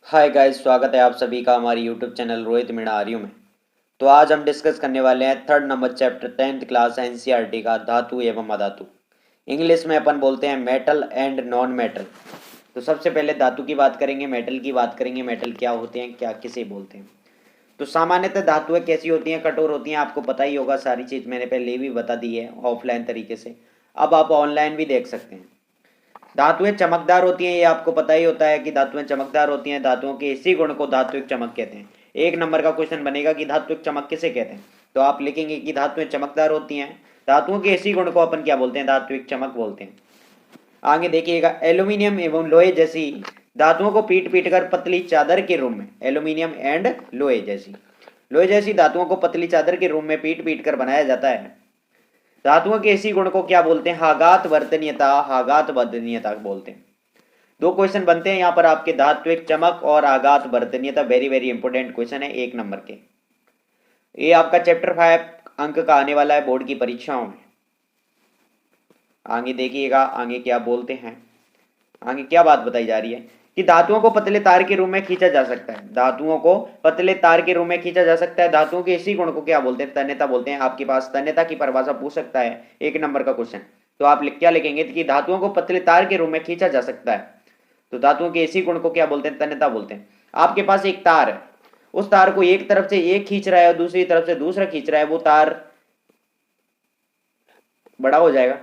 Hi guys, स्वागत है आप सभी का हमारे यूट्यूब चैनल रोहित मीणा आर्यू में। तो आज हम डिस्कस करने वाले हैं third number chapter 10th class NCERT का धातु एवं अधातु। इंग्लिश में अपन बोलते हैं मेटल एंड नॉन मेटल। तो सबसे पहले धातु की बात करेंगे, मेटल की बात करेंगे। मेटल क्या होते हैं, क्या किसे बोलते हैं। तो सामान्यतः धातुएं कैसी होती हैं, कठोर होती हैं। आपको पता ही होगा, सारी चीज़ मैंने पहले भी बता दी है ऑफलाइन तरीके से। अब आप ऑनलाइन भी देख सकते हैं। धातुएं चमकदार होती हैं, ये आपको पता ही होता है कि धातुएं चमकदार होती हैं। धातुओं के इसी गुण को धात्विक चमक कहते हैं। एक नंबर का क्वेश्चन बनेगा कि धात्विक चमक किसे कहते हैं, तो आप लिखेंगे कि धातुएं चमकदार होती हैं। धातुओं के इसी गुण को अपन क्या बोलते हैं, धात्विक चमक बोलते हैं। आगे देखिएगा, एल्यूमिनियम एवं लोहे जैसी धातुओं को पीट पीट कर पतली चादर के रूप में, एल्यूमिनियम एंड लोहे जैसी धातुओं को पतली चादर के रूप में पीट पीट कर बनाया जाता है। धातुओं के इसी गुण को क्या बोलते हैं, हागात वर्तनीयता बोलते हैं। दो क्वेश्चन बनते हैं यहाँ पर आपके, धात्विक चमक और आघात वर्तनीयता। वेरी वेरी इंपॉर्टेंट क्वेश्चन है, एक नंबर के। ये आपका चैप्टर 5 अंक का आने वाला है बोर्ड की परीक्षाओं में। आगे देखिएगा, आगे क्या बोलते हैं, आगे क्या बात बताई जा रही है कि धातुओं को पतले तार के रूप में खींचा जा सकता है। धातुओं को पतले तार के रूप में खींचा जा सकता है। धातुओं के इसी गुण को क्या बोलते हैं, तन्यता बोलते हैं। आपके पास तन्यता की परिभाषा पूछ सकता है, एक नंबर का क्वेश्चन। तो आप क्या लिखेंगे कि धातुओं को पतले तार के रूप में खींचा जा सकता है। तो धातुओं के इसी गुण को क्या बोलते हैं, तन्यता बोलते हैं। आपके पास एक तार है, उस तार को एक तरफ से एक खींच रहा है और दूसरी तरफ से दूसरा खींच रहा है, वो तार बड़ा हो जाएगा।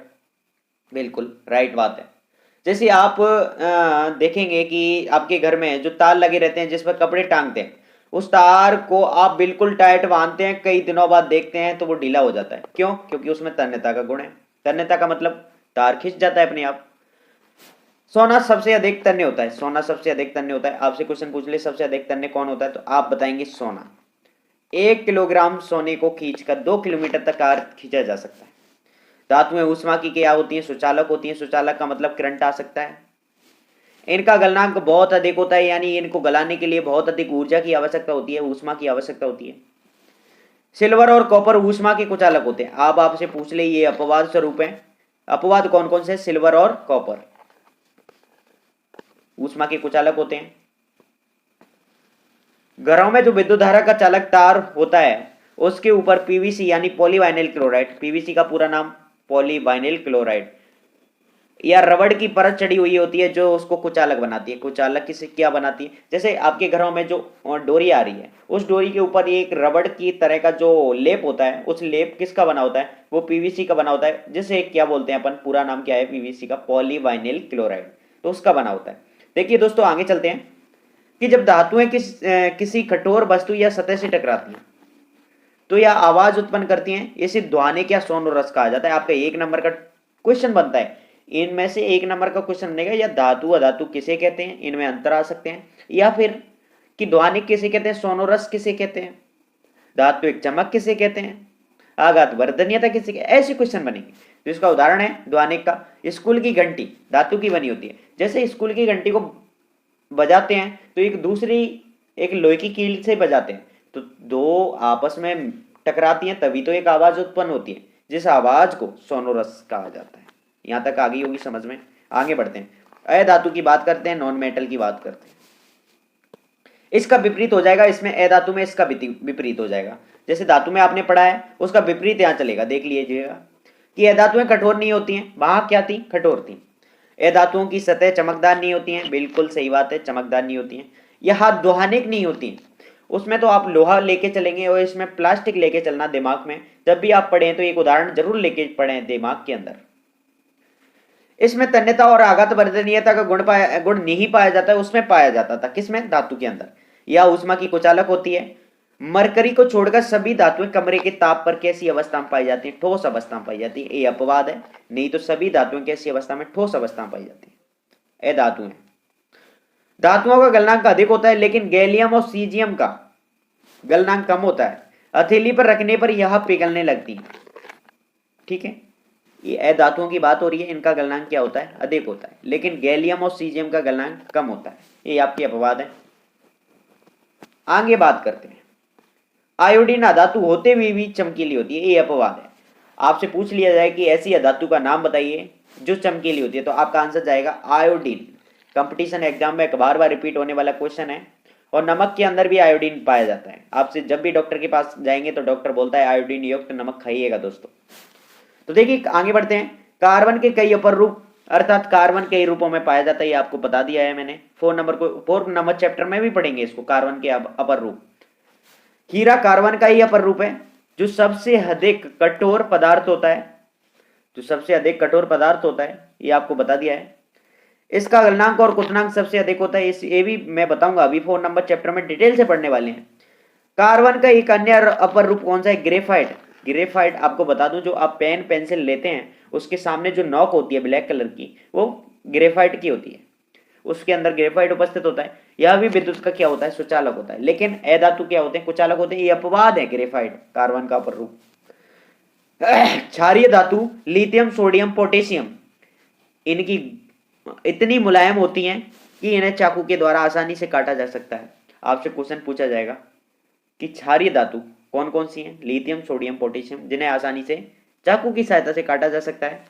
बिल्कुल राइट बात है। जैसे आप देखेंगे कि आपके घर में जो तार लगे रहते हैं जिस पर कपड़े टांगते हैं, उस तार को आप बिल्कुल टाइट बांधते हैं, कई दिनों बाद देखते हैं तो वो ढीला हो जाता है। क्यों? क्योंकि उसमें तन्यता का गुण है। तन्यता का मतलब तार खिंच जाता है अपने आप। सोना सबसे अधिक तन्य होता है, सोना सबसे अधिक तन्य होता है। आपसे क्वेश्चन पूछ ले सबसे अधिक तन्य कौन होता है, तो आप बताएंगे सोना। 1 किलोग्राम सोने को खींचकर 2 किलोमीटर तक कार खींचा जा सकता है। धातुएं ऊष्मा की क्या होती हैं, सुचालक होती हैं। सुचालक का मतलब करंट आ सकता है। इनका गलनांक बहुत अधिक होता है, यानी इनको गलाने के लिए बहुत अधिक ऊर्जा की आवश्यकता होती है, ऊष्मा की आवश्यकता होती है। सिल्वर और कॉपर ऊष्मा के कुचालक होते हैं। आप आपसे पूछ ले, ये अपवाद स्वरूप है। अपवाद कौन कौन से, सिल्वर और कॉपर ऊष्मा के कुचालक होते हैं। घरों में जो विद्युत धारा का चालक तार होता है, उसके ऊपर पीवीसी यानी पॉलीवाइनिल क्लोराइड, पीवीसी का पूरा नाम पॉलीवाइनिल क्लोराइड या रबड़ की परत चढ़ी हुई होती है, जो उसको कुचालक बनाती है। कुचालक किसे क्या बनाती है, जैसे आपके घरों में जो डोरी आ रही है, उस डोरी के ऊपर एक रबड़ की तरह का जो लेप होता है, उस लेप किसका बना होता है, वो पीवीसी का बना होता है। जिसे क्या बोलते हैं अपन, पूरा नाम क्या है पीवीसी का, पॉलीवाइनिल क्लोराइड, तो उसका बना होता है। देखिए दोस्तों, आगे चलते हैं कि जब धातुएं किसी कठोर वस्तु या सतह से टकराती हैं तो यह आवाज उत्पन्न करती हैं। इसे ध्वनिक या सोनोरस कहा जाता है। आपका एक नंबर का क्वेश्चन बनता है, इनमें से एक नंबर का क्वेश्चन बनेगा, या धातु अधातु किसे कहते हैं, इनमें अंतर आ सकते हैं, या फिर कि ध्वनिक किसे कहते हैं, सोनोरस किसे कहते हैं, धात्विक चमक किसे कहते हैं, आघात वर्धनीयता किसे कहते हैं, ऐसे क्वेश्चन बनेंगे। तो इसका उदाहरण है ध्वनिक का, स्कूल की घंटी धातु की बनी होती है। जैसे स्कूल की घंटी को बजाते हैं तो एक दूसरी एक लोहे की कील से बजाते हैं, तो दो आपस में टकराती हैं, तभी तो एक आवाज उत्पन्न होती है, जिस आवाज को सोनोरस कहा जाता है। यहां तक आ गई होगी समझ में। आगे बढ़ते हैं, अधातु की बात करते हैं, नॉन मेटल की बात करते हैं। इसका विपरीत हो जाएगा, इसमें अधातु में इसका विपरीत हो जाएगा। जैसे धातु में आपने पढ़ा है, उसका विपरीत यहां चलेगा। देख लीजिएगा कि अधातुएं कठोर नहीं होती हैं, वहां क्या थी, कठोर थी। धातुओं की सतह चमकदार नहीं होती हैं, बिल्कुल सही बात है, चमकदार नहीं होती हैं। यह दोहानिक नहीं होती हैं, उसमें तो आप लोहा लेके चलेंगे और इसमें प्लास्टिक लेके चलना दिमाग में। जब भी आप पढ़ें तो एक उदाहरण जरूर लेके पढ़ें दिमाग के अंदर। इसमें तन्यता और आघात वर्धनीयता का गुण नहीं पाया जाता है, उसमें पाया जाता था। किसमें, धातु के अंदर। यह ऊष्मा की कुचालक होती है। मरकरी को छोड़कर सभी धातुएं कमरे के ताप पर कैसी अवस्था में पाई जाती है, ठोस अवस्था में पाई जाती है। ये अपवाद है, नहीं तो सभी धातुएं कैसी अवस्था में, ठोस अवस्था में पाई जाती है। ये धातुएं, धातुओं का गलनांक अधिक होता है, लेकिन गैलियम और सीजियम का गलनांक कम होता है। हथेली पर रखने पर यह पिघलने लगती है। ठीक है, ये अधातुओं की बात हो रही है, इनका गलनांक क्या होता है, अधिक होता है, लेकिन गैलियम और सीजियम का गलनांक कम होता है। ये आपके अपवाद है। आगे बात करते हैं, आयोडीन अधातु होते हुए भी चमकीली होती है, ये अपवाद है। आपसे पूछ लिया जाए कि ऐसी अधातु का नाम बताइए जो चमकीली होती है, तो आपका आंसर जाएगा आयोडीन। कंपटीशन एग्जाम में बार बार रिपीट होने वाला क्वेश्चन है। और नमक के अंदर भी आयोडीन पाया जाता है। आपसे जब भी डॉक्टर के पास जाएंगे तो डॉक्टर बोलता है आयोडीन युक्त नमक खाइएगा दोस्तों। तो देखिए आगे बढ़ते हैं। कार्बन के कई अपर रूप अर्थात कार्बन कई रूपों में पाया जाता है, ये आपको बता दिया है मैंने। 4 नंबर चैप्टर में भी पढ़ेंगे इसको, कार्बन के अपर रूप। हीरा कार्बन का ही अपर रूप है जो सबसे अधिक कठोर पदार्थ होता है, जो सबसे अधिक कठोर पदार्थ होता है, ये आपको बता दिया है। इसका गलनांक और क्वथनांक सबसे अधिक होता है, ये भी मैं बताऊंगा अभी 4 नंबर चैप्टर में डिटेल से पढ़ने वाले हैं। कार्बन का एक अन्य अपर रूप कौन सा है? ग्रेफाइट। ग्रेफाइट आपको बता दूं, जो आप पेन पेंसिल लेते हैं उसके सामने जो नॉक होती है ब्लैक कलर की, वो ग्रेफाइट की होती है, उसके अंदर ग्रेफाइट उपस्थित होता है। यह भी विद्युत का क्या होता है? सुचालक होता है। लेकिन अधातु क्या होते हैं? कुचालक होते हैं। ये अपवाद है ग्रेफाइट कार्बन का अपर रूप। क्षारीय धातु लिथियम, सोडियम, पोटेशियम, इनकी इतनी मुलायम होती हैं कि इन्हें चाकू के द्वारा आसानी से काटा जा सकता है। आपसे क्वेश्चन पूछा जाएगा कि क्षारीय धातु कौन कौन सी हैं? लिथियम, सोडियम, पोटेशियम, जिन्हें आसानी से चाकू की सहायता से काटा जा सकता है।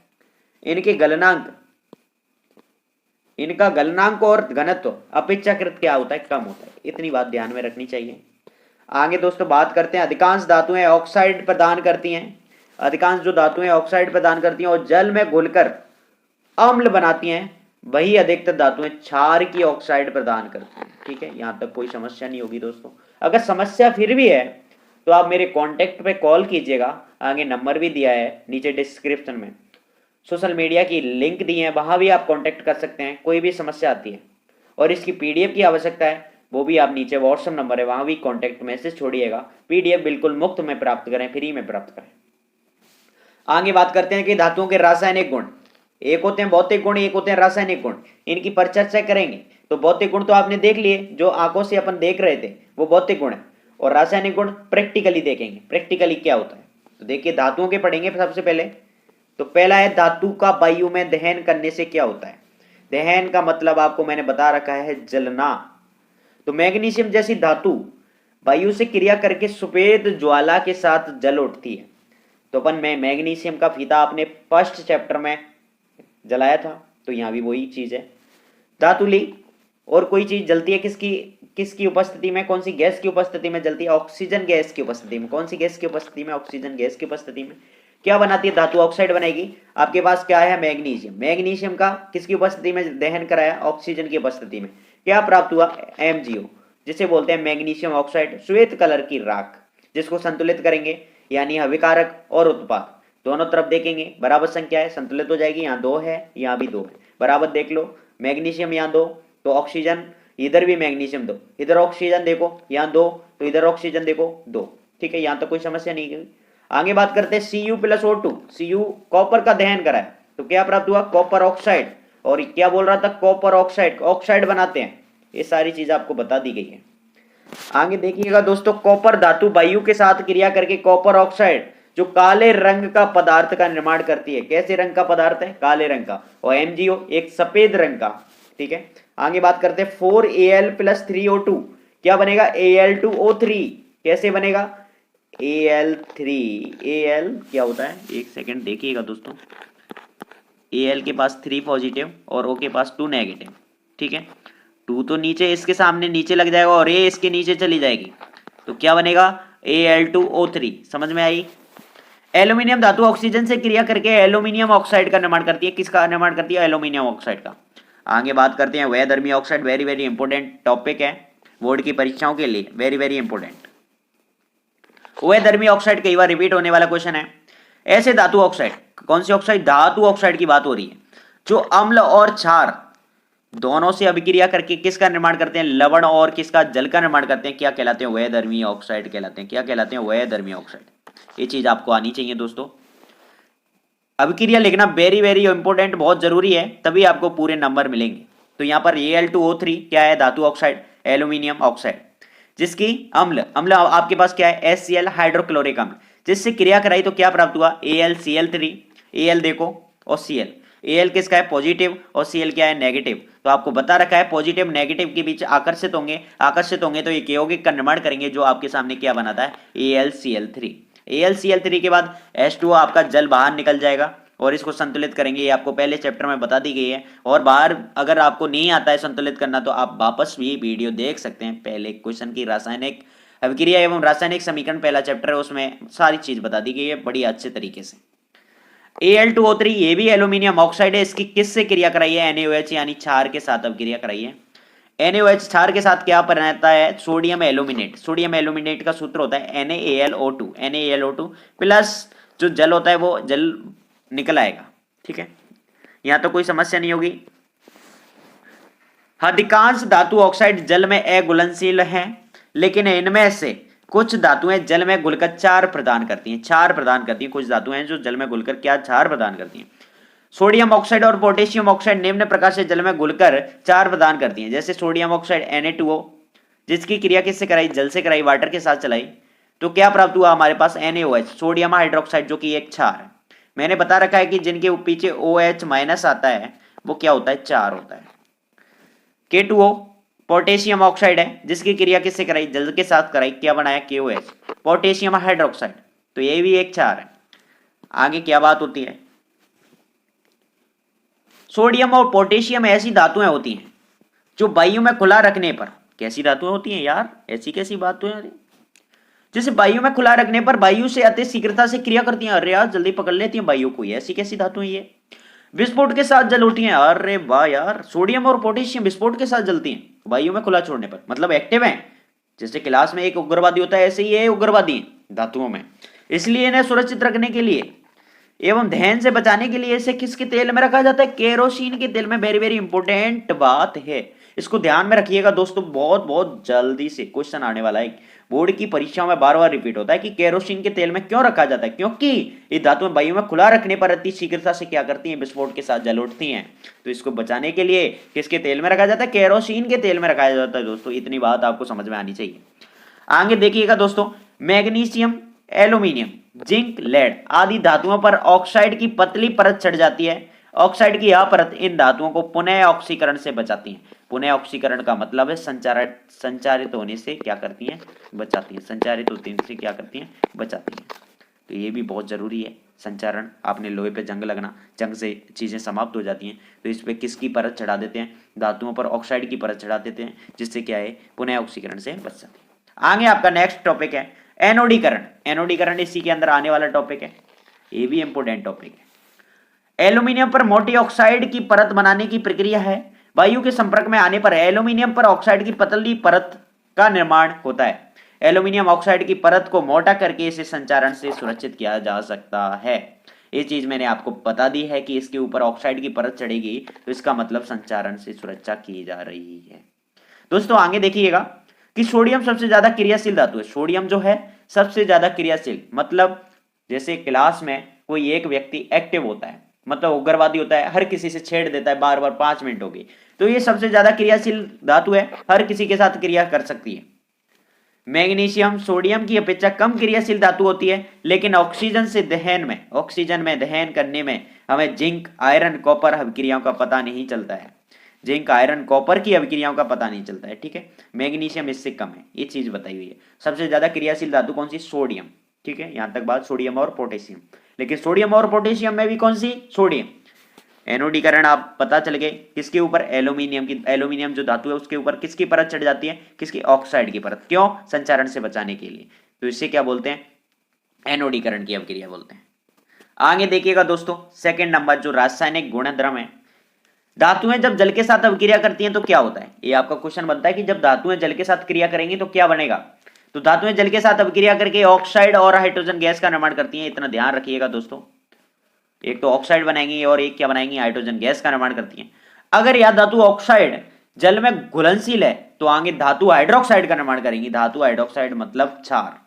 इनका गलनांक और घनत्व अपेक्षाकृत क्या होता है? कम होता है। इतनी बात ध्यान में रखनी चाहिए। आगे दोस्तों बात करते हैं। अधिकांश धातुएं ऑक्साइड प्रदान करती हैं। अधिकांश जो धातुएं ऑक्साइड प्रदान करती हैं और जल में घुलकर अम्ल बनाती हैं, वही अधिकतर धातुएं क्षार की ऑक्साइड प्रदान करती हैं। ठीक है, यहां तक कोई समस्या नहीं होगी दोस्तों। अगर समस्या फिर भी है तो आप मेरे कांटेक्ट पे कॉल कीजिएगा, आगे नंबर भी दिया है नीचे डिस्क्रिप्शन में, सोशल मीडिया की लिंक दी है, वहां भी आप कांटेक्ट कर सकते हैं। कोई भी समस्या आती है और इसकी पीडीएफ की आवश्यकता है, वो भी आप नीचे व्हाट्सएप नंबर है वहां भी कांटेक्ट मैसेज छोड़िएगा। पीडीएफ बिल्कुल मुफ्त में प्राप्त करें, फ्री में प्राप्त करें। आगे बात करते हैं कि धातुओं के रासायनिक गुण। एक होते हैं भौतिक गुण, एक होते हैं रासायनिक गुण। इनकी परिचर्चा करेंगे। तो भौतिक गुण तो आपने देख लिए, जो आंखों से अपन देख रहे थे वो भौतिक गुण है। और रासायनिक गुण प्रैक्टिकली देखेंगे, प्रैक्टिकली क्या होता है। तो देखिए धातुओं के पढ़ेंगे सबसे पहले। तो पहला है धातु का वायु में दहन करने से क्या होता है। दहन का मतलब आपको मैंने बता रखा है जलना। तो मैग्नीशियम जैसी धातु वायु से क्रिया करके सफेद ज्वाला के साथ जल उठती है। तो अपन में मैग्नीशियम का फीता आपने फर्स्ट चैप्टर में जलाया था, तो यहाँ भी वही चीज है। धातु ली और कोई चीज जलती है किसकी उपस्थिति में? कौन सी गैस की उपस्थिति में जलती है? ऑक्सीजन गैस की उपस्थिति में। कौन सी गैस की उपस्थिति में? ऑक्सीजन गैस की उपस्थिति में। क्या बनाती है? धातु ऑक्साइड बनाएगी। आपके पास क्या है? मैग्नीशियम। मैग्नीशियम का किसकी उपस्थिति में दहन कराया? ऑक्सीजन की उपस्थिति में। क्या प्राप्त हुआ? MgO, जिसे बोलते हैं मैग्नीशियम ऑक्साइड, श्वेत कलर की राख, जिसको संतुलित करेंगे, यानी अभिकारक और उत्पाद दोनों तरफ देखेंगे बराबर संख्या है, संतुलित हो जाएगी। यहाँ 2 है, यहाँ भी 2 है, बराबर देख लो। मैग्नीशियम यहाँ 2, तो ऑक्सीजन इधर भी मैग्नीशियम 2, इधर ऑक्सीजन देखो यहाँ 2, तो इधर ऑक्सीजन देखो 2। ठीक है, यहाँ तक कोई समस्या नहीं है। आगे बात करते हैं Cu+O2। Cu कॉपर का दहन करा है, तो क्या प्राप्त हुआ? Copper oxide. और क्या बोल रहा था? कॉपर ऑक्साइड, ऑक्साइड बनाते हैं। ये सारी चीज आपको बता दी गई है। आगे देखिएगा दोस्तों, कॉपर धातु वायु के साथ क्रिया करके कॉपर ऑक्साइड जो काले रंग का पदार्थ का निर्माण करती है। कैसे रंग का पदार्थ है? काले रंग का। और MgO एक सफेद रंग का। ठीक है, आगे बात करते हैं 4Al+3O2 क्या बनेगा? Al2O3। कैसे बनेगा? Al3, Al क्या होता है? एक सेकंड देखिएगा दोस्तों। Al के पास 3 पॉजिटिव और O के पास 2 नेगेटिव। ठीक है, 2 तो नीचे इसके सामने नीचे लग जाएगा और A इसके नीचे चली जाएगी, तो क्या बनेगा? Al2O3। समझ में आई? एल्यूमिनियम धातु ऑक्सीजन से क्रिया करके एल्यूमिनियम ऑक्साइड का निर्माण करती है। किसका निर्माण करती है? एल्यूमिनियम ऑक्साइड का। आगे बात करते हैं वैधर्मी oxide. Very very important topic है बोर्ड की परीक्षाओं के लिए, वेरी वेरी इंपॉर्टेंट। वैधर्मी ऑक्साइड कई बार रिपीट होने वाला क्वेश्चन है। ऐसे धातु ऑक्साइड, कौन सी ऑक्साइड? धातु ऑक्साइड की बात हो रही है, जो अम्ल और क्षार दोनों से अभिक्रिया करके किसका निर्माण करते हैं? लवण और किसका? जल का निर्माण करते हैं। क्या कहलाते हैं? वैधर्मी ऑक्साइड कहलाते हैं। क्या कहलाते हैं? वैधर्मी ऑक्साइड। ये चीज आपको आनी चाहिए दोस्तों। अभिक्रिया लिखना वेरी वेरी इंपॉर्टेंट, बहुत जरूरी है, तभी आपको पूरे नंबर मिलेंगे। तो यहाँ पर Al2O3 क्या है? धातु ऑक्साइड, एल्यूमिनियम ऑक्साइड, जिसकी अम्ल आपके पास क्या है? HCl हाइड्रोक्लोरिक अम्ल, जिससे क्रिया कराई तो क्या प्राप्त हुआ? AlCl3। Al देखो और Cl, Al किसका है? पॉजिटिव और Cl क्या है? नेगेटिव। तो आपको बता रखा है पॉजिटिव नेगेटिव के बीच आकर्षित होंगे तो ये यौगिक का निर्माण करेंगे, जो आपके सामने क्या बनाता है? AlCl3। AlCl3 के बाद H2O आपका जल बाहर निकल जाएगा, और इसको संतुलित करेंगे, ये आपको पहले चैप्टर में बता दी गई है। और बाहर अगर आपको नहीं आता है संतुलित करना तो आप वापस भी वीडियो देख सकते हैं। पहले क्वेश्चन की रासायनिक अभिक्रिया एवं रासायनिक समीकरण पहला चैप्टर है, उसमें सारी चीज बता दी गई है बड़ी अच्छे तरीके से। Al2O3 ये भी एल्यूमिनियम ऑक्साइड है, इसकी किससे क्रिया कराई है? NaOH यानी क्षार के साथ अभिक्रिया कराई है। NaOH क्षार के साथ क्या बनाता है? Sodium aluminate. सोडियम एल्यूमिनेट का सूत्र होता है NaAlO2। NaAlO2 प्लस जो जल होता है वो जल निकल आएगा। ठीक है, यहां तो कोई समस्या नहीं होगी। अधिकांश धातु ऑक्साइड जल में अघुलनशील है, लेकिन इनमें से कुछ धातुएं जल में घुलकर क्षार प्रदान करती हैं। क्षार प्रदान करती हैं, कुछ धातुएं जो जल में घुलकर क्या क्षार प्रदान करती हैं। सोडियम ऑक्साइड और पोटेशियम ऑक्साइड निम्न प्रकार से जल में घुलकर क्षार प्रदान करती हैं। जैसे सोडियम ऑक्साइड Na2O, जिसकी क्रिया किससे कराई? जल से कराई, वाटर के साथ चलाई, तो क्या प्राप्त हुआ हमारे पास? NaOH, सोडियम हाइड्रोक्साइड, जो कि एक क्षार है। मैंने बता रखा है कि जिनके पीछे OH माइनस आता है वो क्या होता है? क्षार होता है। K2O पोटेशियम ऑक्साइड है, जिसकी क्रिया किससे कराई? जल के साथ कराई, क्या बनाया? KOH, पोटेशियम हाइड्रोक्साइड, तो ये भी एक क्षार है। आगे क्या बात होती है? सोडियम और पोटेशियम ऐसी धातुएं होती हैं जो वायु में खुला रखने पर, कैसी धातुएं होती हैं यार? ऐसी कैसी बात है? जैसे वायु में खुला रखने पर वायु से अति शीघ्रता से क्रिया करती हैं। अरे यार जल्दी पकड़ लेती हैं वायु को, ऐसी कैसी धातुएं ये? विस्फोट के साथ जल उठी हैं। अरे वाह यार, सोडियम और पोटेशियम विस्फोट के साथ जलती हैं वायु में खुला छोड़ने पर, मतलब एक्टिव हैं। जैसे क्लास में एक उग्रवादी होता है, ऐसे ही ये उग्रवादी हैं धातुओं में। इसलिए इन्हें सुरक्षित रखने के लिए एवं दहन से बचाने के लिए इसे किसके तेल में रखा जाता है? केरोसिन के तेल में। वेरी वेरी इंपॉर्टेंट बात है, इसको ध्यान में रखिएगा दोस्तों, बहुत बहुत जल्दी से क्वेश्चन आने वाला है। बोर्ड की परीक्षा में बार बार रिपीट होता है कि केरोसिन के तेल में क्यों रखा जाता है? क्योंकि ये धातुएं वायु में खुला रखने पर अति शीघ्रता से क्या करती हैं? विस्फोट के साथ जल उठती हैं। तो इसको बचाने के लिए किसके तेल में रखा जाता है? केरोसिन के तेल में रखा जाता है दोस्तों। इतनी बात आपको समझ में आनी चाहिए। आगे देखिएगा दोस्तों, मैग्नीशियम, एल्यूमिनियम, जिंक, लेड आदि धातुओं पर ऑक्साइड की पतली परत चढ़ जाती है। ऑक्साइड की यह परत इन धातुओं को पुनः ऑक्सीकरण से बचाती है। पुनः ऑक्सीकरण का मतलब है संचारित होने से क्या करती हैं? बचाती हैं। संचारित होने से क्या करती हैं? बचाती हैं। तो ये भी बहुत जरूरी है संचारण। आपने लोहे पे जंग लगना, जंग से चीजें समाप्त हो जाती हैं, तो इस पे किसकी परत चढ़ा देते हैं? धातुओं पर ऑक्साइड की परत चढ़ा देते हैं, जिससे क्या है? पुनः ऑक्सीकरण से बच जाती है। आगे आपका नेक्स्ट टॉपिक है एनोडीकरण। एनोडीकरण इसी के अंदर आने वाला टॉपिक है, ये भी इंपोर्टेंट टॉपिक है। एल्यूमिनियम पर मोटी ऑक्साइड की परत बनाने की प्रक्रिया है। वायु के संपर्क में आने पर एल्यूमिनियम पर ऑक्साइड की पतली परत का निर्माण होता है। एल्यूमिनियम ऑक्साइड की परत को मोटा करके इसे संचारण से सुरक्षित किया जा सकता है। ये चीज मैंने आपको बता दी है कि इसके ऊपर ऑक्साइड की परत चढ़ेगी तो इसका मतलब संचारण से सुरक्षा की जा रही है। दोस्तों आगे देखिएगा कि सोडियम सबसे ज्यादा क्रियाशील धातु है। सोडियम जो है सबसे ज्यादा क्रियाशील, मतलब जैसे क्लास में कोई एक व्यक्ति एक्टिव होता है, मतलब उग्रवादी होता है, हर किसी से छेड़ देता है बार बार, 5 मिनट हो गई, तो ये सबसे ज्यादा क्रियाशील धातु है, हर किसी के साथ क्रिया कर सकती है। मैग्नीशियम सोडियम की अपेक्षा कम क्रियाशील धातु होती है, लेकिन ऑक्सीजन में दहन करने में हमें जिंक, आयरन, कॉपर अभिक्रियाओं का पता नहीं चलता है। जिंक, आयरन, कॉपर की अभिक्रियाओं का पता नहीं चलता है। ठीक है, मैग्नीशियम इससे कम है, ये चीज बताई हुई है। सबसे ज्यादा क्रियाशील धातु कौन सी? सोडियम। ठीक है, यहां तक बात सोडियम और पोटेशियम। लेकिन सोडियम और पोटेशियम में भी कौन सी? सोडियम। एनोडीकरण आप पता चल गए किसके ऊपर? एल्यूमिनियम की। एल्यूमिनियम जो धातु है उसके ऊपर किसकी परत चढ़ जाती है? किसकी? ऑक्साइड की परत। क्यों? संचारण से बचाने के लिए। तो इसे क्या बोलते हैं? एनोडीकरण की अभिक्रिया बोलते हैं। आगे देखिएगा दोस्तों, सेकंड नंबर जो रासायनिक गुणधर्म है। धातुएं जब जल के साथ अभिक्रिया करती हैं तो क्या होता है? ये आपका क्वेश्चन बनता है कि जब धातुएं जल के साथ क्रिया करेंगी तो क्या बनेगा? तो धातुएं जल के साथ अभिक्रिया करके ऑक्साइड और हाइड्रोजन गैस का निर्माण करती हैं। इतना ध्यान रखिएगा दोस्तों, एक तो ऑक्साइड बनाएंगी और एक क्या बनाएंगी? हाइड्रोजन गैस का निर्माण करती हैं। अगर यह धातु ऑक्साइड जल में घुलनशील है तो आगे धातु हाइड्रोक्साइड का निर्माण करेंगी। धातु हाइड्रोक्साइड मतलब क्षार,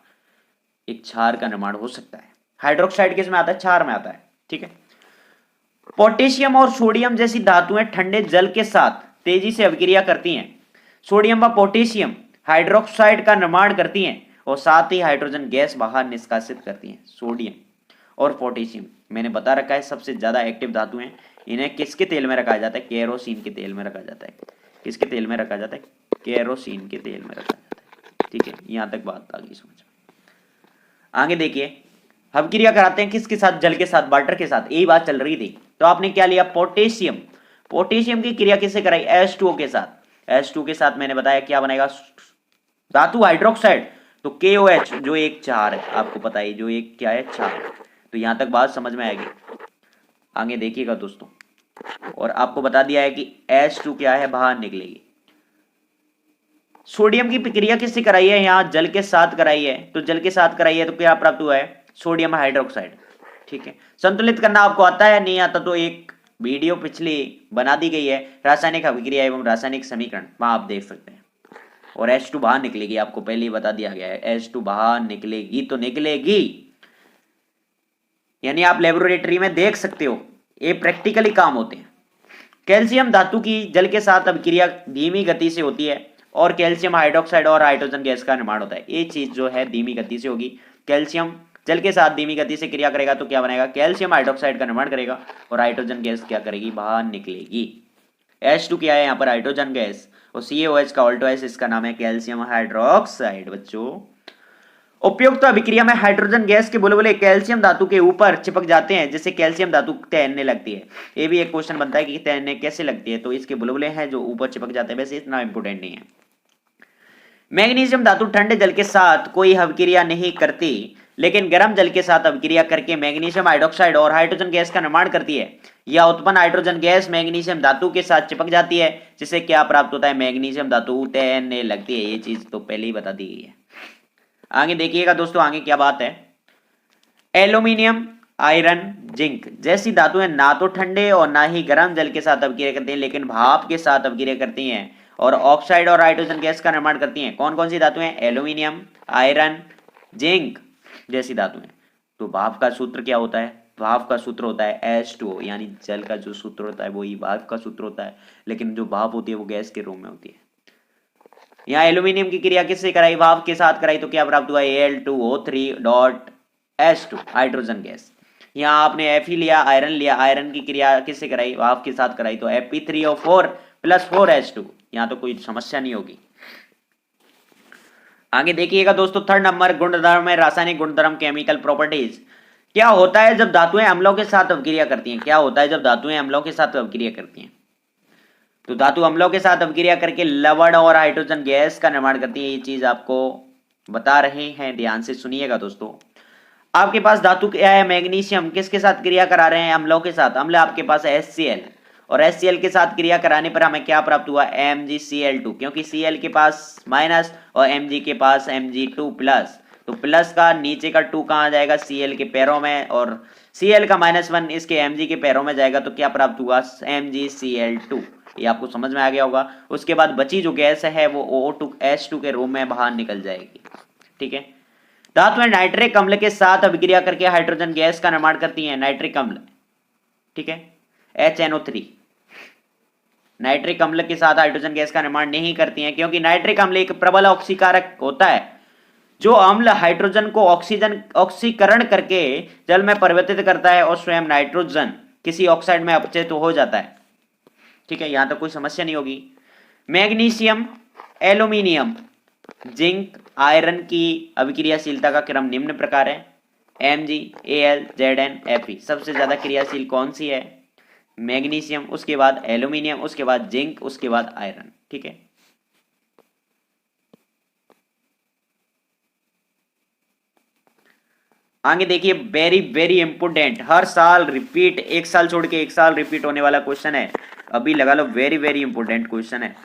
एक क्षार का निर्माण हो सकता है। हाइड्रोक्साइड किस में आता है? क्षार में आता है। ठीक है, पोटेशियम और सोडियम जैसी धातुएं ठंडे जल के साथ तेजी से अभिक्रिया करती हैं। सोडियम व पोटेशियम हाइड्रोक्साइड का निर्माण करती हैं और साथ ही हाइड्रोजन गैस बाहर निष्कासित करती हैं। सोडियम और पोटेशियम मैंने बता रखा है सबसे ज्यादा एक्टिव धातु हैं। इन्हें किसके तेल में रखा जाता है? केरोसिन के तेल में रखा जाता है। किसके तेल में रखा जाता है? केरोसिन के तेल में रखा जाता है। ठीक है, यहां तक बात आ गई समझ। आगे देखिए, अभिक्रिया कराते हैं किसके साथ, जल के साथ, वाटर के साथ, यही बात चल रही थी। तो आपने क्या लिया, पोटेशियम। पोटेशियम की क्रिया किससे कराई, H2O के साथ। H2 के साथ मैंने बताया क्या बनेगा, धातु हाइड्रोक्साइड। तो KOH जो एक क्षार है, आपको पता है जो एक क्या है, क्षार। तो यहां तक बात समझ में आएगी। आगे देखिएगा दोस्तों, और आपको बता दिया है कि H2 क्या है, बाहर निकलेगी। सोडियम की प्रक्रिया किससे कराई है, यहां जल के साथ कराई है। तो जल के साथ कराई है तो क्या प्राप्त हुआ है, सोडियम हाइड्रोक्साइड। ठीक है, संतुलित करना आपको आता है, नहीं आता तो एक वीडियो पिछली बना दी गई है, रासायनिक अभिक्रिया एवं रासायनिक समीकरण, वहां आप देख सकते हैं। और H2 बाहर निकलेगी, आपको पहले ही बता दिया गया है, H2 बाहर निकलेगी तो निकलेगी, यानी आप लेबोरेटरी में देख सकते हो, ये प्रैक्टिकली काम होते हैं। कैल्शियम धातु की जल के साथ अभिक्रिया धीमी गति से होती है और कैल्शियम हाइड्रोक्साइड और हाइड्रोजन गैस का निर्माण होता है। ये चीज जो है धीमी गति से होगी, कैल्शियम जल के साथ धीमी गति से क्रिया करेगा तो क्या बनेगा, कैल्शियम हाइड्रोक्साइड का निर्माण करेगा और हाइड्रोजन गैस क्या करेगी, बाहर निकलेगी। H2 क्या है यहाँ पर, हाइड्रोजन गैस, और CaOH का ऑल्टो एस, इसका नाम है कैल्शियम हाइड्रोक्साइड। बच्चों, उपयुक्त अभिक्रिया में हाइड्रोजन गैस के बुलबुले कैल्शियम धातु के ऊपर चिपक जाते हैं, जिससे कैल्शियम धातु तैरने लगती है। ये भी एक क्वेश्चन बनता है कि तैरने कैसे लगती है, तो इसके बुलबुले हैं जो ऊपर चिपक जाते हैं, वैसे इतना इंपोर्टेंट नहीं है। मैग्नीशियम धातु ठंडे जल के साथ कोई अभिक्रिया नहीं करती, लेकिन गर्म जल के साथ अभिक्रिया करके मैग्नीशियम हाइड्रोक्साइड और हाइड्रोजन गैस का निर्माण करती है। यह उत्पन्न हाइड्रोजन गैस मैग्नीशियम धातु के साथ चिपक जाती है, जिससे क्या प्राप्त होता है, मैग्नीशियम धातु तैरने लगती है। ये चीज तो पहले ही बता दी गई है। आगे देखिएगा दोस्तों, आगे क्या बात है, एल्यूमिनियम, आयरन, जिंक जैसी धातुएं ना तो ठंडे और ना ही गर्म जल के साथ अभिक्रिया करती हैं, लेकिन भाप के साथ अभिक्रिया करती हैं और ऑक्साइड और हाइड्रोजन गैस का निर्माण करती हैं। कौन कौन सी धातुएं, एल्यूमिनियम, आयरन, जिंक जैसी धातुएं। तो भाप का सूत्र क्या होता है, भाप का सूत्र होता है H2O, यानी जल का जो सूत्र होता है वही भाप का सूत्र होता है, लेकिन जो भाप होती है वो गैस के रूप में होती है। यहाँ एल्यूमिनियम की क्रिया किससे कराई, भाप के साथ कराई, तो क्या प्राप्त हुआ, Al2O3.H2 हाइड्रोजन गैस। यहाँ आपने Fe लिया, आयरन लिया, आयरन की क्रिया किससे कराई, भाप के साथ कराई, तो Fe3O4 + 4H2। यहाँ तो कोई समस्या नहीं होगी। आगे देखिएगा दोस्तों, थर्ड नंबर गुणधर्म है, रासायनिक गुणधर्म, केमिकल प्रॉपर्टीज। क्या होता है जब धातुएं अम्लों के साथ अभिक्रिया करती हैं, क्या होता है जब धातुएं अम्लों के साथ अभिक्रिया करती हैं, तो धातु अम्लों के साथ अभिक्रिया करके लवण और हाइड्रोजन गैस का निर्माण करती है। ये चीज आपको बता रहे हैं, ध्यान से सुनिएगा दोस्तों। आपके पास धातु क्या है, मैग्नीशियम, किसके साथ क्रिया करा रहे हैं, अम्लों के साथ। अम्ल आपके पास है HCl, और HCl के साथ क्रिया कराने पर हमें क्या प्राप्त हुआ, MgCl2, क्योंकि Cl के पास माइनस और Mg के पास Mg2 प्लस। तो प्लस का नीचे का 2 कहाँ जाएगा, Cl के पैरों में, और Cl का -1 इसके Mg के पैरों में जाएगा, तो क्या प्राप्त हुआ, MgCl2। ये आपको समझ में आ गया होगा। उसके बाद बची जो गैस है वो O2H2 के रूप में बाहर निकल जाएगी। ठीक है, धातुएं नाइट्रिक अम्ल के साथ अभिक्रिया करके हाइड्रोजन गैस का निर्माण करती हैं, नाइट्रिक अम्ल। ठीक है, HNO3 नाइट्रिक अम्ल के साथ हाइड्रोजन गैस का निर्माण नहीं करती हैं, क्योंकि नाइट्रिक अम्ल एक प्रबल ऑक्सीकारक होता है। जो अम्ल हाइड्रोजन को ऑक्सीकरण करके जल में परिवर्तित करता है और स्वयं नाइट्रोजन किसी ऑक्साइड में अपचयित हो जाता है। ठीक है, यहां तक कोई समस्या नहीं होगी। मैग्नीशियम, एल्यूमिनियम, जिंक, आयरन की अभिक्रियाशीलता का क्रम निम्न प्रकार है, Mg, Al, Zn, Fe। सबसे ज्यादा क्रियाशील कौन सी है, मैग्नीशियम, उसके बाद एल्यूमिनियम, उसके बाद जिंक, उसके बाद आयरन। ठीक है, आगे देखिए, वेरी वेरी इंपोर्टेंट, हर साल रिपीट, एक साल छोड़ के एक साल रिपीट होने वाला क्वेश्चन है, अभी लगा लो, वेरी वेरी इंपोर्टेंट क्वेश्चन है।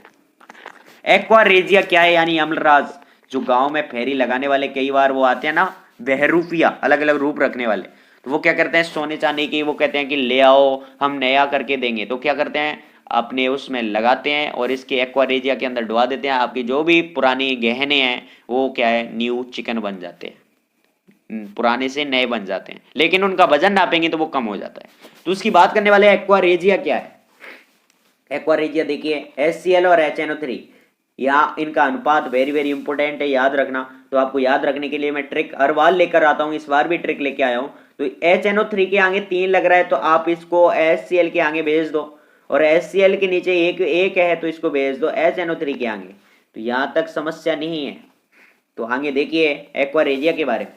एक्वारेजिया क्या है, यानी अम्लराज। जो गांव में फेरी लगाने वाले कई बार वो आते हैं ना, बहरूपिया, अलग अलग रूप रखने वाले, तो वो क्या करते हैं, सोने चांदी की, वो कहते हैं कि ले आओ हम नया करके देंगे, तो क्या करते हैं, अपने उसमें लगाते हैं और इसके एक्वारेजिया के अंदर डुबा देते हैं। आपकी जो भी पुरानी गहने हैं वो क्या है, न्यू चिकन बन जाते हैं, पुराने से नए बन जाते हैं, लेकिन उनका वजन नापेंगे तो वो कम हो जाता है। तो उसकी बात करने वाले एक्वारेजिया क्या है। एक्वारेजिया देखिए, HCl और HNO3, यहाँ इनका अनुपात वेरी वेरी इंपॉर्टेंट है, याद रखना। तो आपको याद रखने के लिए मैं ट्रिक हर बार लेकर आता हूँ, इस बार भी ट्रिक लेके आया हूँ। तो HNO3 के आगे 3 लग रहा है तो आप इसको HCl के आगे भेज दो, और HCl के नीचे एक है तो इसको भेज दो HNO3 के आगे। तो यहाँ तक समस्या नहीं है। तो आगे देखिए एक्वारेजिया के बारे में।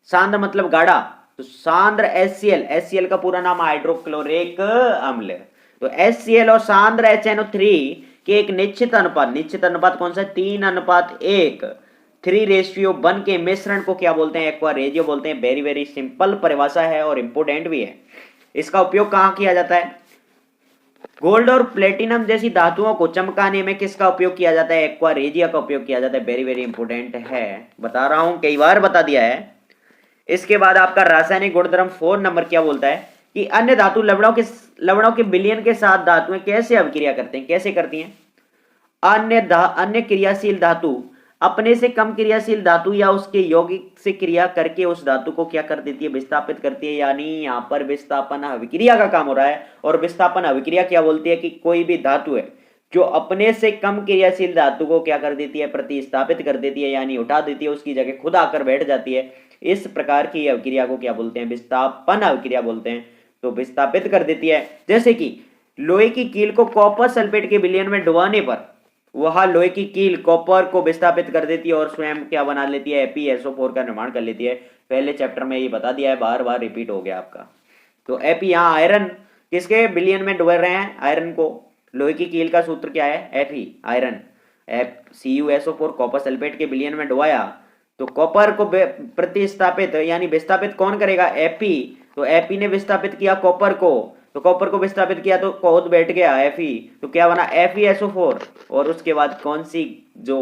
सांद्र मतलब गाढ़ा, तो सांद्र HCl, HCl का पूरा नाम हाइड्रोक्लोरिक अम्ल। तो HCl और सांद्र HNO3 के एक निश्चित अनुपात कौन सा है? 3:1 3:1 के मिश्रण को क्या बोलते हैं? एक्वा रेजियो बोलते हैं। वेरी वेरी सिंपल परिभाषा है और इंपोर्टेंट भी है। इसका उपयोग कहां किया जाता है? गोल्ड और प्लेटिनम जैसी धातुओं को चमकाने में किसका उपयोग किया जाता है? एक्वा रेजिया का उपयोग किया जाता है। वेरी वेरी इंपोर्टेंट है, बता रहा हूं, कई बार बता दिया है। इसके बाद आपका रासायनिक गुणधर्म 4 नंबर क्या बोलता है कि अन्य धातु लवणों के विलयन के साथ धातुएं कैसे अभिक्रिया करते हैं? कैसे करती हैं? अन्य क्रियाशील धातु अपने से कम क्रियाशील धातु या उसके यौगिक से क्रिया करके उस धातु को क्या कर देती है? विस्थापित करती है। यानी यहाँ पर विस्थापन अभिक्रिया का काम हो रहा है। और विस्थापन अभिक्रिया क्या बोलती है कि कोई भी धातु है जो अपने से कम क्रियाशील धातु को क्या कर देती है? प्रतिस्थापित कर देती है, यानी उठा देती है, उसकी जगह खुद आकर बैठ जाती है। इस प्रकार की अभिक्रिया को क्या बोलते हैं? विस्थापन अभिक्रिया बोलते हैं। तो विस्थापित कर देती है। जैसे कि लोहे की कील को कॉपर सल्फेट के विलयन में डुबाने पर वह लोहे की कील कॉपर को विस्थापित कर देती है और स्वयं क्या बना लेती है? FeSO4 का निर्माण कर लेती है। पहले चैप्टर में ये बता दिया है, बार बार रिपीट हो गया आपका। तो Fe यहाँ आयरन किसके विलयन में डुबा रहे हैं? आयरन को। लोहे की कील का सूत्र क्या है? Fe iron. CuSO4 copper sulphate के विलयन में डुबाया तो कॉपर को प्रतिस्थापित यानी विस्थापित कौन करेगा? Fe। तो Fe ने विस्थापित किया कॉपर को, तो कॉपर को विस्थापित किया तो खुद बैठ गया Fe, तो क्या बना? FeSO4। और उसके बाद कौन सी जो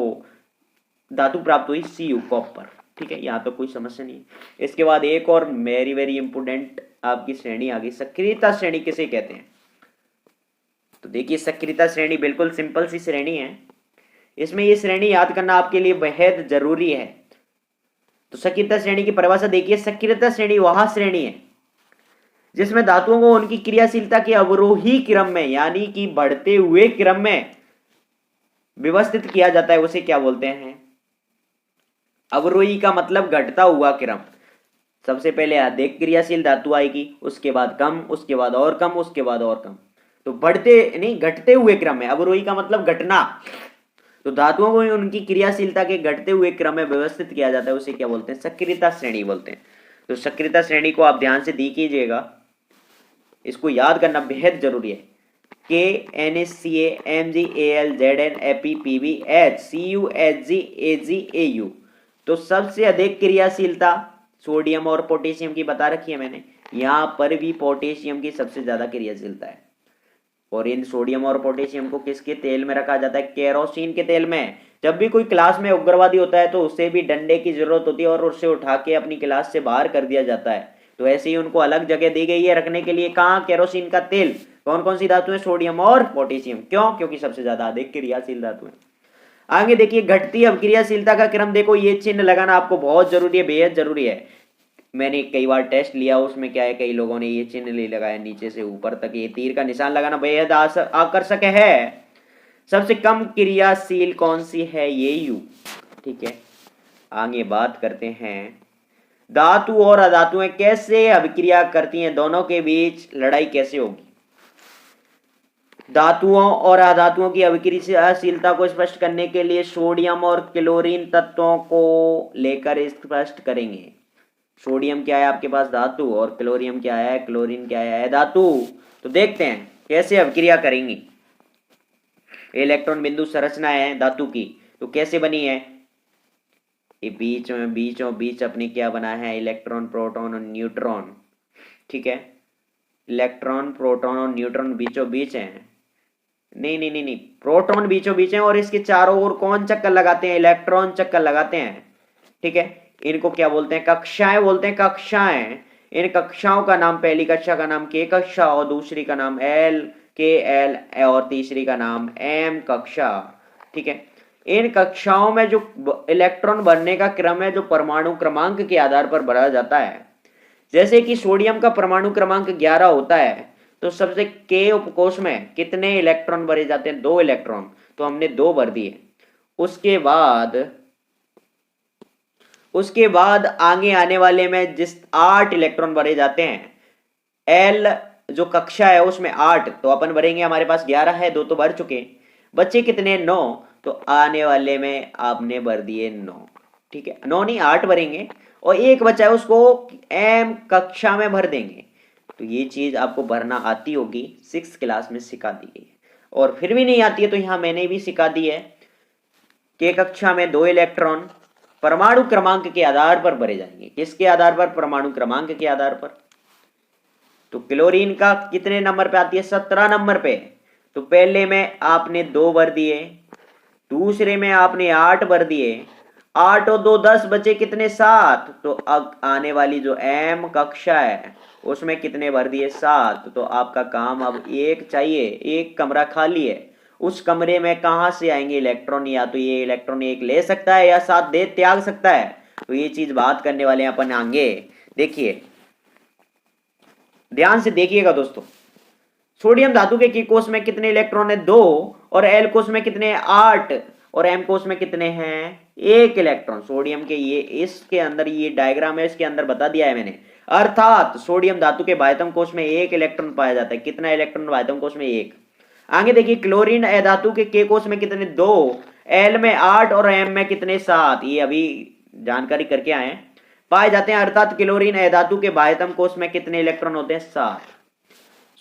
धातु प्राप्त हुई? Cu copper. ठीक है, यहाँ तो कोई समस्या नहीं है। इसके बाद एक और वेरी वेरी इंपोर्टेंट आपकी श्रेणी आ गई, सक्रियता श्रेणी किसे कहते हैं? तो देखिए सक्रियता श्रेणी बिल्कुल सिंपल सी श्रेणी है। इसमें ये श्रेणी याद करना आपके लिए बेहद जरूरी है। तो सक्रियता श्रेणी की परिभाषा देखिए, सक्रियता श्रेणी वह श्रेणी है जिसमें धातुओं को उनकी क्रियाशीलता के अवरोही क्रम में यानी कि बढ़ते हुए क्रम में व्यवस्थित किया जाता है। उसे क्या बोलते हैं? अवरोही का मतलब घटता हुआ क्रम। सबसे पहले अधिक क्रियाशील धातु आएगी, उसके बाद कम, उसके बाद और कम, उसके बाद और कम। तो बढ़ते नहीं, घटते हुए क्रम में। अवरोही का मतलब घटना। तो धातुओं को उनकी क्रियाशीलता के घटते हुए क्रम में व्यवस्थित किया जाता है। उसे क्या बोलते हैं? सक्रियता श्रेणी बोलते हैं। तो सक्रियता श्रेणी को आप ध्यान से देखिएगा, इसको याद करना बेहद जरूरी है। KNaCl, MgAl, Zn, FePbH, CuHg, Ag, Au। तो सबसे अधिक क्रियाशीलता सोडियम और पोटेशियम की बता रखी है मैंने। यहां पर भी पोटेशियम की सबसे ज्यादा क्रियाशीलता है। और इन सोडियम और पोटेशियम को किसके तेल में रखा जाता है? केरोसिन के तेल में। जब भी कोई क्लास में उग्रवादी होता है तो उसे भी डंडे की जरूरत होती है और उसे उठा के अपनी क्लास से बाहर कर दिया जाता है। तो ऐसे ही उनको अलग जगह दी गई है रखने के लिए। कहाँ? केरोसिन का तेल। कौन कौन सी धातु है? सोडियम और पोटेशियम। क्यों? क्योंकि सबसे ज्यादा अधिक क्रियाशील धातु है। आगे देखिए घटती अभिक्रियाशीलता का क्रम देखो, ये चिन्ह लगाना आपको बहुत जरूरी है, बेहद जरूरी है। मैंने कई बार टेस्ट लिया, उसमें क्या है, कई लोगों ने ये चिन्ह ले लगाया नीचे से ऊपर तक। ये तीर का निशान लगाना बेहद आकर्षक है। सबसे कम क्रियाशील कौन सी है? ये U। ठीक है, आगे बात करते हैं धातु और अधातुएं कैसे अभिक्रिया करती हैं, दोनों के बीच लड़ाई कैसे होगी। धातुओं और अधातुओं की अभिक्रियाशीलता को स्पष्ट करने के लिए सोडियम और क्लोरीन तत्वों को लेकर स्पष्ट करेंगे। सोडियम क्या है आपके पास? धातु। और क्लोरीन क्या है? क्लोरीन क्या है? धातु। तो देखते हैं कैसे अभिक्रिया करेंगी। इलेक्ट्रॉन बिंदु संरचना है धातु की, तो कैसे बनी है? ये बीच अपने क्या बना है? इलेक्ट्रॉन, प्रोटॉन और न्यूट्रॉन। ठीक है, इलेक्ट्रॉन, प्रोटॉन और न्यूट्रॉन बीचों बीच हैं। नहीं, प्रोटॉन बीचों बीच हैं और इसके चारों ओर कौन चक्कर लगाते हैं? इलेक्ट्रॉन चक्कर लगाते हैं। ठीक है, इनको क्या बोलते हैं? कक्षाएं बोलते हैं। कक्षाएं। इन कक्षाओं का नाम, पहली कक्षा का नाम K कक्षा और दूसरी का नाम KL और तीसरी का नाम M कक्षा। ठीक है, इन कक्षाओं में जो इलेक्ट्रॉन भरने का क्रम है जो परमाणु क्रमांक के आधार पर भरा जाता है। जैसे कि सोडियम का परमाणु क्रमांक 11 होता है, तो सबसे K उपकोष में कितने इलेक्ट्रॉन भरे जाते हैं? 2 इलेक्ट्रॉन। तो हमने 2 भर दिए। उसके बाद आगे आने वाले में जिस 8 इलेक्ट्रॉन भरे जाते हैं, L जो कक्षा है उसमें 8, तो अपन भरेंगे, हमारे पास 11 है, 2 तो भर चुके, बच्चे कितने? 9। तो आने वाले में आपने भर दिए 9। ठीक है, 9 नहीं 8 भरेंगे और एक बचा है उसको एम कक्षा में भर देंगे। तो ये चीज आपको भरना आती होगी, 6 क्लास में सिखा दी गई है। और फिर भी नहीं आती है तो यहां मैंने भी सिखा दी है कि कक्षा में 2 इलेक्ट्रॉन परमाणु क्रमांक के आधार पर भरे जाएंगे। किसके आधार पर? परमाणु क्रमांक के आधार पर। तो क्लोरीन का कितने नंबर पे आती है? 17 नंबर पे। तो पहले में आपने 2 भर दिए, दूसरे में आपने 8 भर दिए, 8 और 2 10 बचे कितने? 7। तो अब आने वाली जो एम कक्षा है उसमें कितने भर दिए? 7। तो आपका काम अब एक चाहिए, एक कमरा खाली है, उस कमरे में कहां से आएंगे इलेक्ट्रॉन? या तो ये इलेक्ट्रॉन एक ले सकता है या 7 दे त्याग सकता है। तो ये चीज बात करने वाले हैं अपन आगे। देखिए ध्यान से देखिएगा दोस्तों, सोडियम धातु के कोष में कितने इलेक्ट्रॉन है? 2। और एल कोष में कितने? 8। और एम कोष में कितने हैं? 1 इलेक्ट्रॉन। सोडियम के ये इसके अंदर ये डायग्राम है, इसके अंदर बता दिया है मैंने। अर्थात सोडियम धातु के बाह्यतम कोष में 1 इलेक्ट्रॉन पाया जाता है। कितना इलेक्ट्रॉन बाह्यतम कोष में? 1। आगे देखिए क्लोरीन अधातु के कोष में कितने? 2। एल में 8 और एम में कितने? 7। ये अभी जानकारी करके आए हैं, पाए जाते हैं। अर्थात क्लोरीन अधातु के बाह्यतम कोष में कितने इलेक्ट्रॉन होते हैं? 7।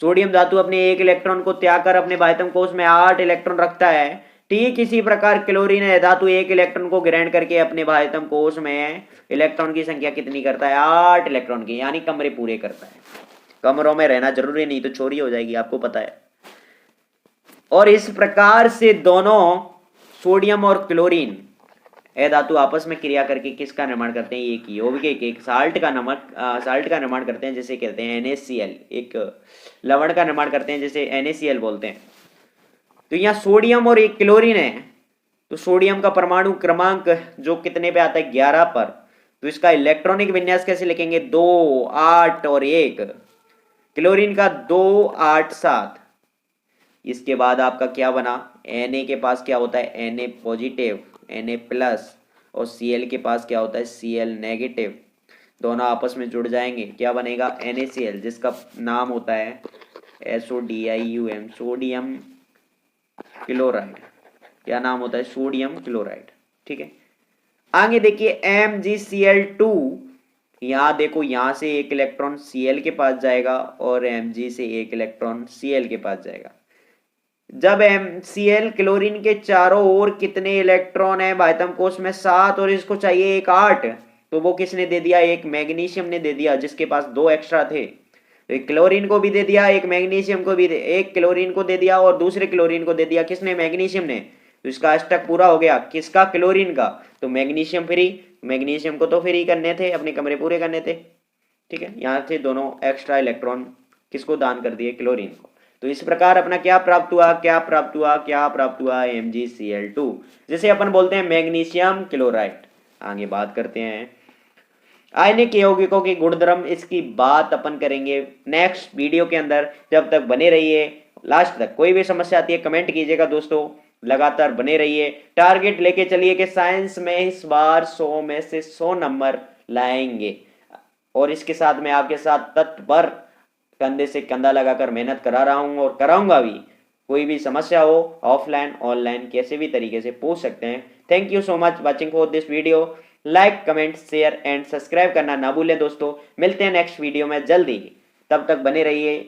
सोडियम धातु अपने 1 इलेक्ट्रॉन को त्याग कर अपने बाह्यतम कोष में 8 इलेक्ट्रॉन रखता है। ठीक इसी प्रकार क्लोरीन धातु 1 इलेक्ट्रॉन को ग्रहण करके अपने बाह्यतम कोष में इलेक्ट्रॉन की संख्या कितनी करता है? 8 इलेक्ट्रॉन की, यानी कमरे पूरे करता है। कमरों में रहना जरूरी नहीं तो चोरी हो जाएगी, आपको पता है। और इस प्रकार से दोनों सोडियम और क्लोरीन धातु आपस में क्रिया करके किसका निर्माण करते हैं? एक यौगिक, एक साल्ट का निर्माण करते हैं, जिसे कहते हैं NaCl। एक लवण का निर्माण करते हैं जिसे NaCl बोलते हैं। तो यहाँ सोडियम और एक क्लोरीन है, तो सोडियम का परमाणु क्रमांक जो कितने पे आता है? 11 पर। तो इसका इलेक्ट्रॉनिक विन्यास कैसे लिखेंगे? 2 8 और 1। क्लोरीन का 2 8 7। इसके बाद आपका क्या बना? Na के पास क्या होता है? Na पॉजिटिव, Na प्लस, और Cl के पास क्या होता है? Cl negative. दोनों आपस में जुड़ जाएंगे, क्या बनेगा? NaCl, जिसका नाम होता है SODIUM, सोडियम क्लोराइड। क्या नाम होता है? Sodium chloride. ठीक है, आगे देखिए MgCl2। यहां देखो, यहां से एक इलेक्ट्रॉन Cl के पास जाएगा और Mg से एक इलेक्ट्रॉन Cl के पास जाएगा। जब MCl क्लोरीन के चारों ओर कितने इलेक्ट्रॉन है बाह्यतम कोष में? 7। और इसको चाहिए एक 8। तो वो किसने दे दिया? एक मैग्नीशियम ने दे दिया, जिसके पास 2 एक्स्ट्रा थे। तो एक क्लोरीन को भी दे दिया, एक मैग्नीशियम को भी एक क्लोरीन को दे दिया और दूसरे क्लोरीन को दे दिया। किसने? मैग्नीशियम ने। तो इसका अष्टक पूरा हो गया। किसका? क्लोरीन का। तो मैग्नीशियम फ्री, मैग्नीशियम को तो फ्री करने थे, अपने कमरे पूरे करने थे। ठीक है, यहां से दोनों एक्स्ट्रा इलेक्ट्रॉन किसको दान कर दिए? क्लोरीन को। तो इस प्रकार अपना क्या प्राप्त हुआ? क्या प्राप्त हुआ? क्या प्राप्त हुआ? MgCl2, जिसे अपन बोलते हैं मैग्नीशियम क्लोराइड। आगे बात करते हैं आयनिक यौगिकों के गुणधर्म, इसकी बात अपन करेंगे नेक्स्ट वीडियो के अंदर। जब तक बने रहिए लास्ट तक। कोई भी समस्या आती है कमेंट कीजिएगा दोस्तों, लगातार बने रहिए। टारगेट लेके चलिए कि साइंस में इस बार 100 में से 100 नंबर लाएंगे। और इसके साथ मैं आपके साथ तत्पर कंधे से कंधा लगाकर मेहनत करा रहा हूं और कराऊंगा भी। कोई भी समस्या हो ऑफलाइन ऑनलाइन कैसे भी तरीके से पूछ सकते हैं। Thank you so much watching for this video. Like comment share and subscribe करना ना भूलें दोस्तों। मिलते हैं नेक्स्ट वीडियो में जल्दी, तब तक बने रहिए।